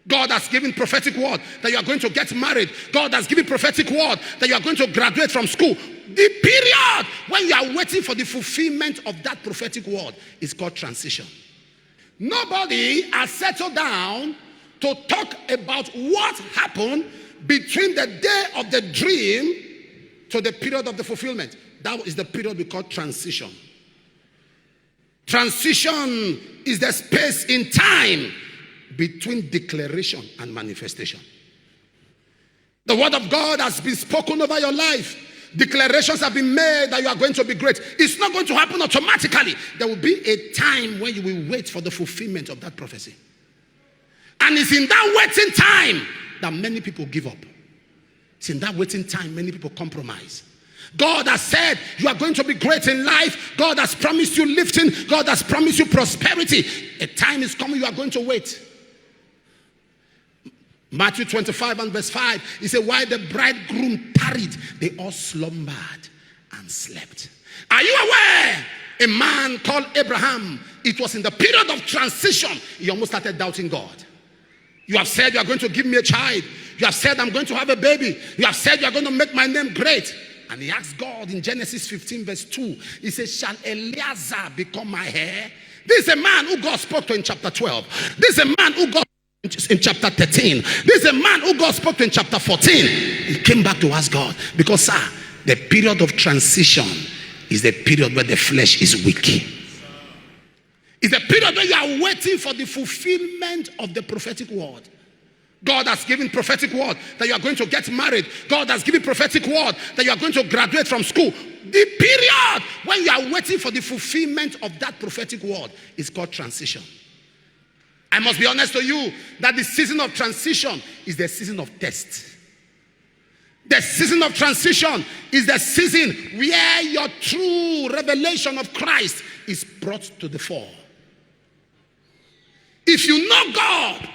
God has given prophetic word that you are going to get married. God has given prophetic word that you are going to graduate from school. The period when you are waiting for the fulfillment of that prophetic word is called transition. Nobody has settled down to talk about what happened between the day of the dream to the period of the fulfillment. That is the period we call transition. Transition is the space in time between declaration and manifestation. The word of God has been spoken over your life. Declarations have been made that you are going to be great. It's not going to happen automatically. There will be a time when you will wait for the fulfillment of that prophecy. And it's in that waiting time that many people give up. It's in that waiting time many people compromise. God has said you are going to be great in life. God has promised you lifting. God has promised you prosperity. A time is coming you are going to wait. Matthew 25 and verse 5, he said, while the bridegroom tarried, they all slumbered and slept. Are you aware? A man called Abraham, it was in the period of transition, he almost started doubting God. You have said you are going to give me a child. You have said I'm going to have a baby. You have said you are going to make my name great. And he asked God in Genesis 15 verse 2, he says, shall Eliezer become my heir? This is a man who God spoke to in chapter 12. This is a man who God in chapter 13. This is a man who God spoke to in chapter 14. He came back to ask God because, sir, the period of transition is the period where the flesh is weak. It's a period where you are waiting for the fulfillment of the prophetic word. God has given prophetic word that you are going to get married. God has given prophetic word that you are going to graduate from school. The period when you are waiting for the fulfillment of that prophetic word is called transition. I must be honest to you that the season of transition is the season of test. The season of transition is the season where your true revelation of Christ is brought to the fore. If you know God,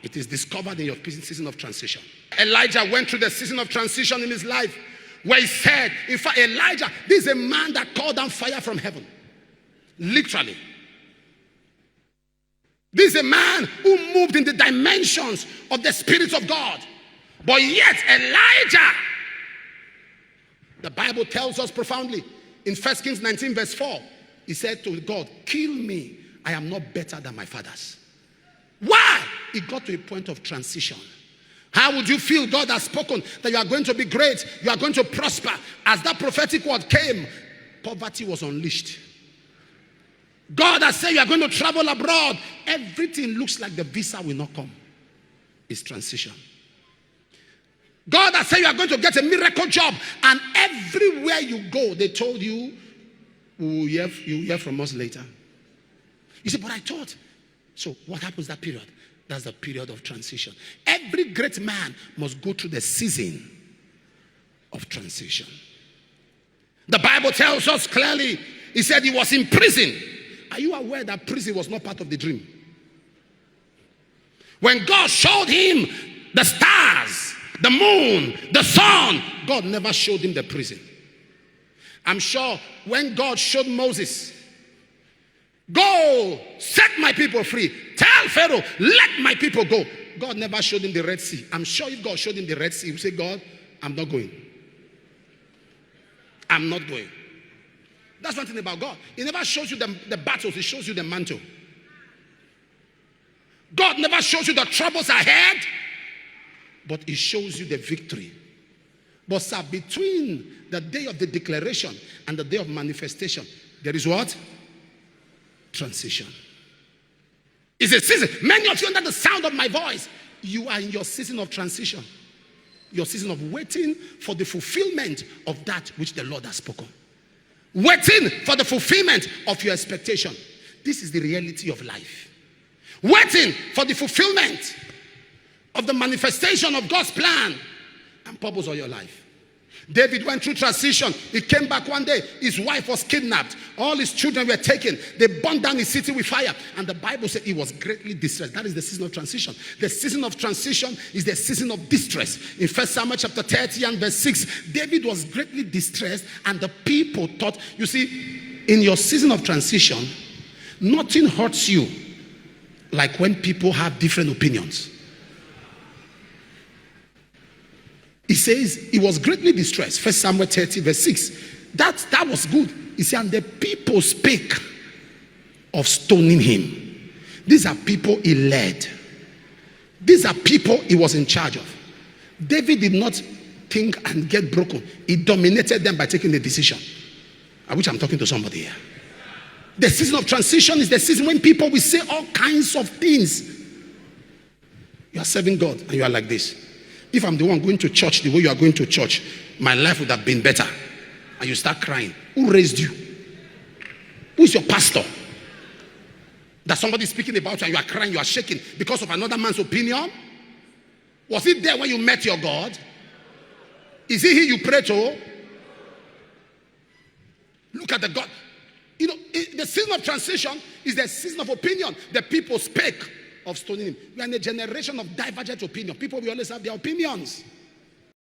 it is discovered in your season of transition. Elijah went through the season of transition in his life where he said, in fact, Elijah, this is a man that called down fire from heaven. Literally. This is a man who moved in the dimensions of the Spirit of God. But yet Elijah, the Bible tells us profoundly in 1 Kings 19 verse 4, he said to God, kill me, I am not better than my fathers. Why? It got to a point of transition. How would you feel? God has spoken that you are going to be great, you are going to prosper. As that prophetic word came, poverty was unleashed. God has said you are going to travel abroad. Everything looks like the visa will not come. It's transition. God has said you are going to get a miracle job, and everywhere you go, they told you, you'll hear from us later. You say, but I thought. So what happens that period? That's the period of transition. Every great man must go through the season of transition. The Bible tells us clearly, he said he was in prison. Are you aware that prison was not part of the dream? When God showed him the stars, the moon, the sun, God never showed him the prison. I'm sure when God showed Moses, go, set my people free. Tell Pharaoh, let my people go. God never showed him the Red Sea. I'm sure if God showed him the Red Sea, he would say, God, I'm not going. I'm not going. That's one thing about God. He never shows you the battles. He shows you the mantle. God never shows you the troubles ahead, but he shows you the victory. But sir, between the day of the declaration and the day of manifestation, there is what? Transition. It's a season. Many of you under the sound of my voice, you are in your season of transition. Your season of waiting for the fulfillment of that which the Lord has spoken. Waiting for the fulfillment of your expectation. This is the reality of life. Waiting for the fulfillment of the manifestation of God's plan and purpose of your life. David went through transition. He came back one day. His wife was kidnapped. All his children were taken. They burned down his city with fire. And the Bible said he was greatly distressed. That is the season of transition. The season of transition is the season of distress. In 1 Samuel chapter 30 and verse 6, David was greatly distressed, and the people thought, you see, in your season of transition, nothing hurts you like when people have different opinions. He says he was greatly distressed. 1 Samuel 30 verse 6. That was good. He said, and the people spake of stoning him. These are people he led. These are people he was in charge of. David did not think and get broken. He dominated them by taking the decision. I wish I'm talking to somebody here. The season of transition is the season when people will say all kinds of things. You are serving God and you are like this. If I'm the one going to church the way you are going to church, my life would have been better. And you start crying. Who raised you? Who is your pastor? That somebody is speaking about you and you are crying, you are shaking because of another man's opinion? Was it there when you met your God? Is it he you pray to? Look at the God. You know, the season of transition is the season of opinion. The people spake of stoning him. We are in a generation of divergent opinion. People will always have their opinions.